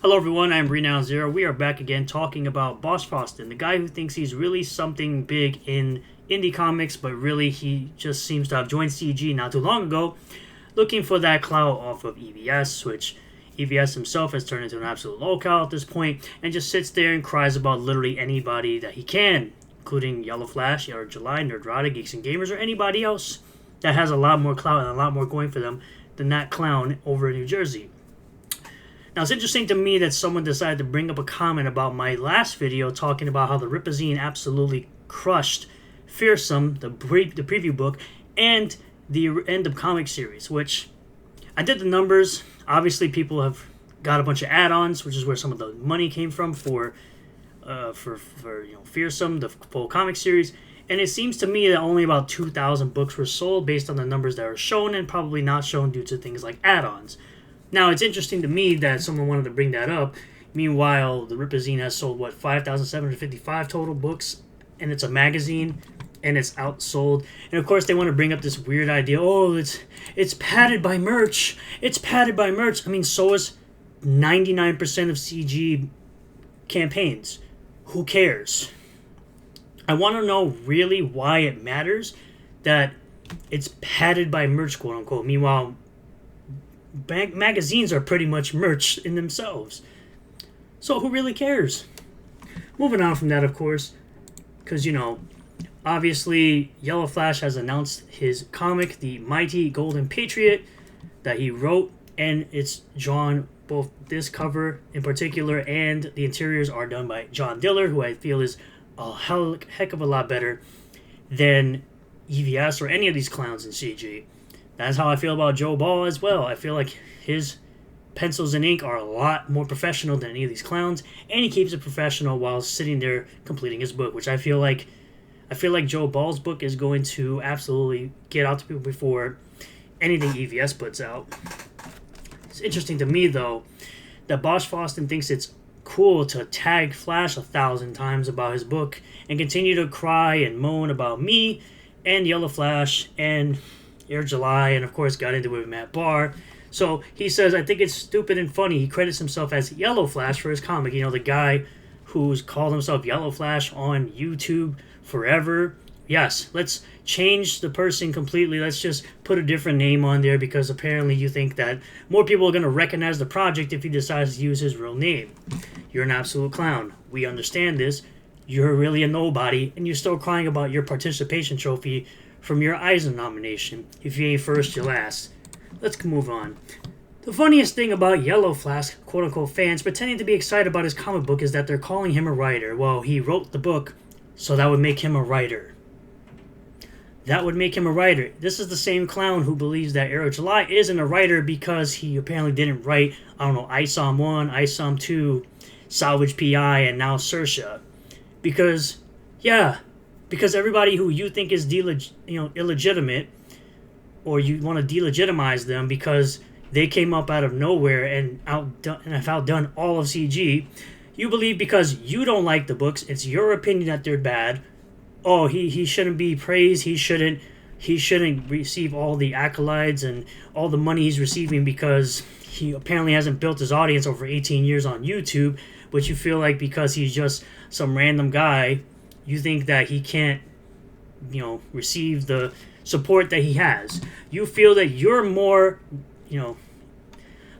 Hello everyone, I'm Renown Zero. We are back again talking about Bosch Fawstin, the guy who thinks he's really something big in indie comics, but really he just seems to have joined CG not too long ago, looking for that clout off of EVS, which EVS himself has turned into an absolute lolcow at this point, and just sits there and cries about literally anybody that he can, including YellowFlash, Yellow July, Nerdrotic, Geeks and Gamers, or anybody else that has a lot more clout and a lot more going for them than that clown over in New Jersey. Now, it's interesting to me that someone decided to bring up a comment about my last video talking about how the Rippasend absolutely crushed Fearsome, the preview book, and the end of comic series, which I did the numbers. Obviously, people have got a bunch of add-ons, which is where some of the money came from for Fearsome, the full comic series. And it seems to me that only about 2,000 books were sold based on the numbers that are shown and probably not shown due to things like add-ons. Now, it's interesting to me that someone wanted to bring that up. Meanwhile, the Rippasend has sold, 5,755 total books, and it's a magazine, and it's outsold. And, of course, they want to bring up this weird idea, it's padded by merch. It's padded by merch. I mean, so is 99% of CG campaigns. Who cares? I want to know really why it matters that it's padded by merch, quote-unquote. Meanwhile, magazines are pretty much merch in themselves. So who really cares? Moving on from that, of course, because, obviously YellowFlash has announced his comic, The Mighty Golden Patriot, that he wrote, and it's drawn, both this cover in particular and the interiors are done by John Diller, who I feel is a heck of a lot better than EVS or any of these clowns in CG. That's how I feel about Joe Ball as well. I feel like his pencils and ink are a lot more professional than any of these clowns, and he keeps it professional while sitting there completing his book, which I feel like Joe Ball's book is going to absolutely get out to people before anything EVS puts out. It's interesting to me, though, that Bosch Fawstin thinks it's cool to tag Flash 1,000 times about his book and continue to cry and moan about me and YellowFlash and Air July, and of course got into it with Matt Barr. So he says, I think it's stupid and funny. He credits himself as YellowFlash for his comic. The guy who's called himself YellowFlash on YouTube forever. Yes, let's change the person completely. Let's just put a different name on there because apparently you think that more people are going to recognize the project if he decides to use his real name. You're an absolute clown. We understand this. You're really a nobody, and you're still crying about your participation trophy from your Eisner nomination. If you ain't first, you're last. Let's move on. The funniest thing about YellowFlash, quote-unquote, fans pretending to be excited about his comic book is that they're calling him a writer. Well, he wrote the book, so that would make him a writer. That would make him a writer. This is the same clown who believes that Arrow July isn't a writer because he apparently didn't write, ISOM 1, ISOM 2, Salvage PI, and now Saoirse. Because everybody who you think is illegitimate, or you want to delegitimize them because they came up out of nowhere and have outdone all of CG, you believe because you don't like the books, it's your opinion that they're bad. Oh, he shouldn't be praised. He shouldn't receive all the accolades and all the money he's receiving because he apparently hasn't built his audience over 18 years on YouTube. But you feel like because he's just some random guy, you think that he can't, receive the support that he has. You feel that you're more,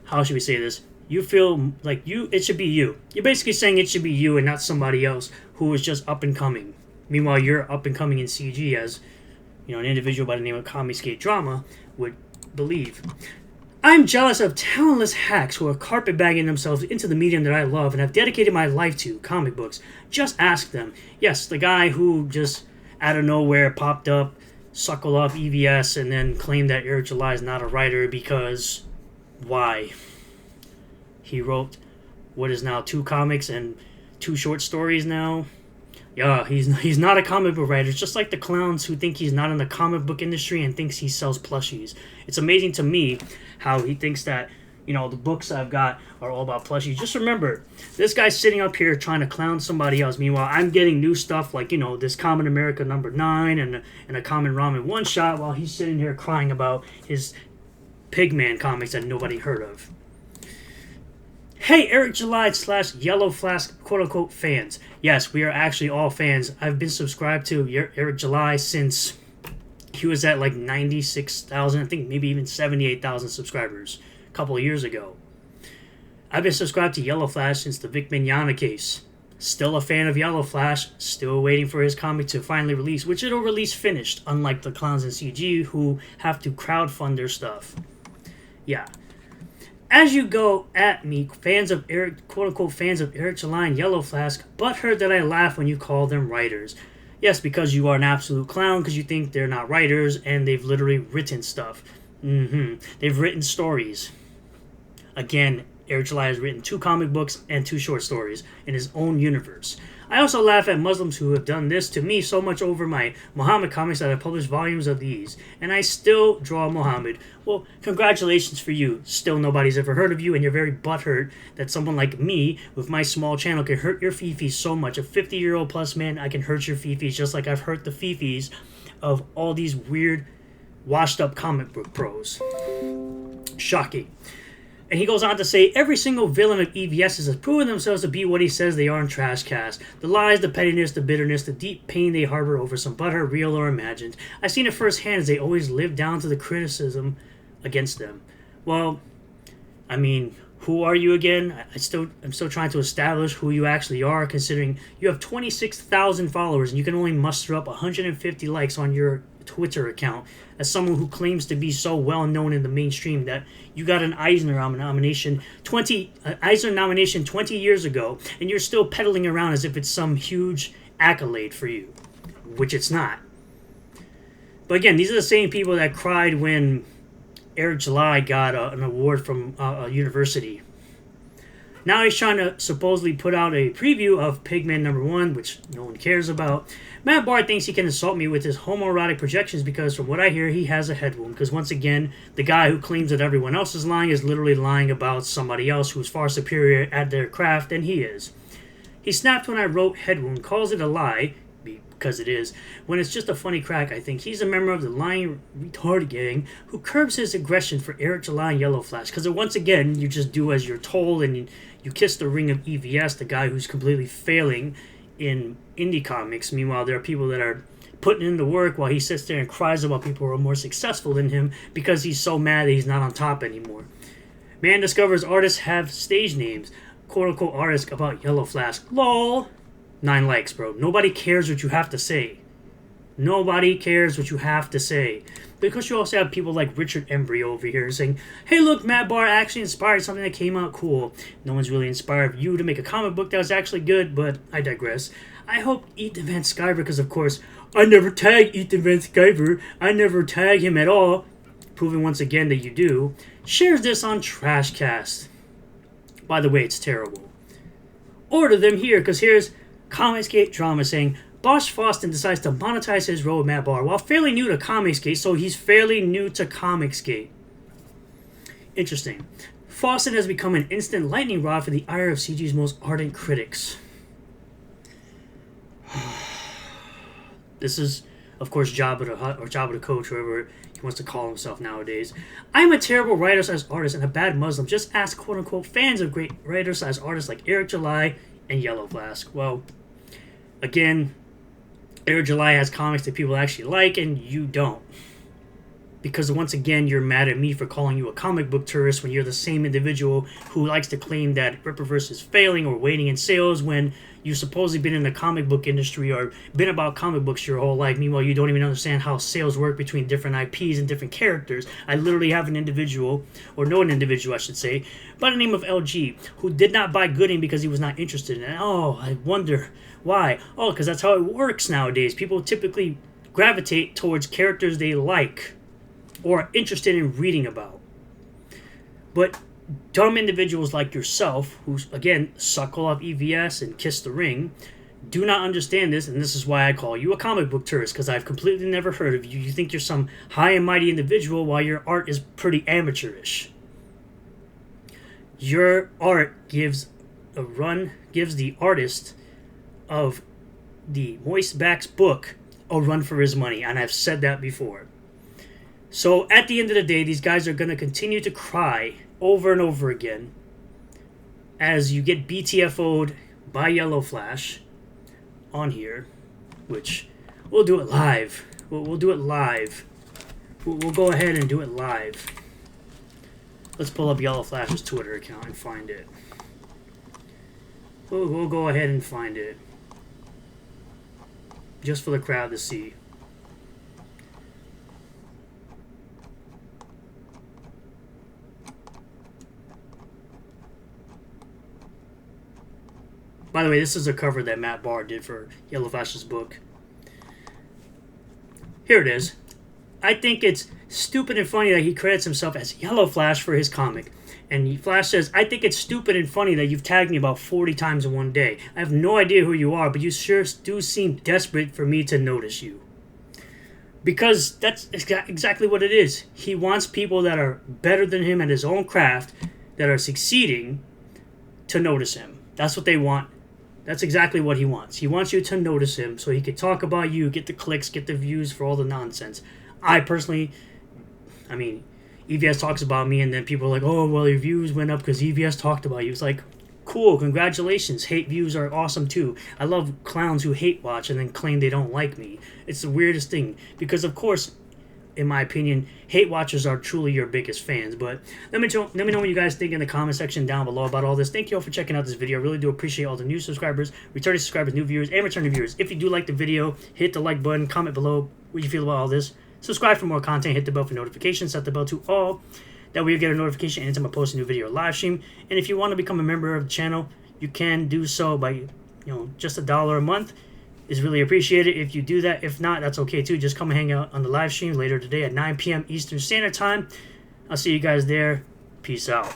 how should we say this? You feel like it should be you. You're basically saying it should be you and not somebody else who is just up and coming. Meanwhile, you're up and coming in CG as, an individual by the name of Comicscape Drama would believe. I'm jealous of talentless hacks who are carpetbagging themselves into the medium that I love and have dedicated my life to, comic books. Just ask them. Yes, the guy who just out of nowhere popped up, suckled off EVS, and then claimed that Eric July is not a writer because why? He wrote what is now 2 comics and 2 short stories now. Yeah, he's not a comic book writer. It's just like the clowns who think he's not in the comic book industry and thinks he sells plushies. It's amazing to me how he thinks that, the books I've got are all about plushies. Just remember, this guy's sitting up here trying to clown somebody else. Meanwhile, I'm getting new stuff like, this Common America #9 and a Common Ramen one-shot while he's sitting here crying about his Pigman comics that nobody heard of. Hey, Eric July / YellowFlash quote-unquote fans. Yes, we are actually all fans. I've been subscribed to Eric July since he was at like 96,000, I think maybe even 78,000 subscribers a couple of years ago. I've been subscribed to YellowFlash since the Vic Mignogna case. Still a fan of YellowFlash, still waiting for his comic to finally release, which it'll release finished, unlike the clowns in CG who have to crowdfund their stuff. Yeah. As you go at me, fans of Eric, quote-unquote fans of Eric July and YellowFlash, butthurt that I laugh when you call them writers. Yes, because you are an absolute clown because you think they're not writers and they've literally written stuff. They've written stories. Again, Eric July has written 2 comic books and 2 short stories in his own universe. I also laugh at Muslims who have done this to me so much over my Muhammad comics that I published volumes of these, and I still draw Muhammad. Well, congratulations for you. Still nobody's ever heard of you, and you're very butthurt that someone like me, with my small channel, can hurt your fifis so much. A 50-year-old plus man, I can hurt your fifis just like I've hurt the fifis of all these weird, washed-up comic book pros. Shocking. And he goes on to say, every single villain of EVS has proven themselves to be what he says they are in Trashcast. The lies, the pettiness, the bitterness, the deep pain they harbor over some butthurt, real or imagined. I've seen it firsthand as they always live down to the criticism against them. Well, I mean, who are you again? I'm still trying to establish who you actually are, considering you have 26,000 followers and you can only muster up 150 likes on your Twitter account. As someone who claims to be so well known in the mainstream that you got an Eisner nomination 20 years ago, and you're still peddling around as if it's some huge accolade for you, which it's not. But again, these are the same people that cried when Eric July got an award from a university. Now he's trying to supposedly put out a preview of Pigman #1, which no one cares about. Matt Barr thinks he can insult me with his homoerotic projections because, from what I hear, he has a head wound. Because once again, the guy who claims that everyone else is lying is literally lying about somebody else who's far superior at their craft than he is. He snapped when I wrote head wound, calls it a lie, because it is, when it's just a funny crack. I think he's a member of the lying retard gang who curbs his aggression for Eric July and YellowFlash. Because once again, you just do as you're told and you kiss the ring of EVS, the guy who's completely failing in indie comics. Meanwhile, there are people that are putting in the work while he sits there and cries about people who are more successful than him because he's so mad that he's not on top anymore. Man discovers artists have stage names. Quote-unquote artist about YellowFlash. LOL. 9 likes, bro. Nobody cares what you have to say. Nobody cares what you have to say. Because you also have people like Richard Embry over here saying, hey, look, Matt Barr actually inspired something that came out cool. No one's really inspired you to make a comic book that was actually good, but I digress. I hope Ethan Van Sciver, because of course, I never tag Ethan Van Sciver. I never tag him at all. Proving once again that you do. Shares this on Trashcast. By the way, it's terrible. Order them here, because here's Comicsgate Drama saying, Bosch Fawstin decides to monetize his role with Matt Barr while fairly new to Comicsgate, so he's fairly new to Comicsgate. Interesting. Fawstin has become an instant lightning rod for the ire of CG's most ardent critics. This is, of course, Jabba the Hutt, or Jabba the Coach, whoever he wants to call himself nowadays. I'm a terrible writer/artist and a bad Muslim. Just ask quote-unquote fans of great writer/artists like Eric July and YellowFlash. Well, again, Eric July has comics that people actually like, and you don't. Because once again, you're mad at me for calling you a comic book tourist when you're the same individual who likes to claim that Rippaverse is failing or waning in sales when you've supposedly been in the comic book industry or been about comic books your whole life. Meanwhile, you don't even understand how sales work between different IPs and different characters. I literally have an individual, or know an individual I should say, by the name of LG, who did not buy Gooding because he was not interested in it. Oh, I wonder why. Oh, because that's how it works nowadays. People typically gravitate towards characters they like or are interested in reading about. But dumb individuals like yourself, who, again, suckle off EVS and kiss the ring, do not understand this, and this is why I call you a comic book tourist, because I've completely never heard of you. You think you're some high and mighty individual while your art is pretty amateurish. Your art gives the artist of the Moist Backs book a run for his money, and I've said that before. So at the end of the day, these guys are going to continue to cry over and over again as you get BTFO'd by YellowFlash on here, which we'll do it live. We'll do it live. We'll go ahead and do it live. Let's pull up YellowFlash's Twitter account and find it. We'll go ahead and find it. Just for the crowd to see. By the way, this is a cover that Matt Barr did for YellowFlash's book. Here it is. I think it's stupid and funny that he credits himself as YellowFlash for his comic. And Flash says, I think it's stupid and funny that you've tagged me about 40 times in one day. I have no idea who you are, but you sure do seem desperate for me to notice you. Because that's exactly what it is. He wants people that are better than him at his own craft, that are succeeding, to notice him. That's what they want. That's exactly what he wants. He wants you to notice him so he can talk about you, get the clicks, get the views for all the nonsense. I personally, EVS talks about me, and then people are like, oh, well, your views went up because EVS talked about you. It's like, cool, congratulations. Hate views are awesome, too. I love clowns who hate watch and then claim they don't like me. It's the weirdest thing because, of course, in my opinion, hate watchers are truly your biggest fans. But let me know what you guys think in the comment section down below about all this. Thank you all for checking out this video. I really do appreciate all the new subscribers, returning subscribers, new viewers, and returning viewers. If you do like the video, hit the like button, comment below what you feel about all this. Subscribe for more content, hit the bell for notifications, set the bell to all. That way you get a notification anytime I post a new video or live stream. And if you want to become a member of the channel, you can do so by, just $1 a month. Is really appreciated if you do that. If not, that's okay too. Just come and hang out on the live stream later today at 9 p.m. Eastern Standard Time. I'll see you guys there. Peace out.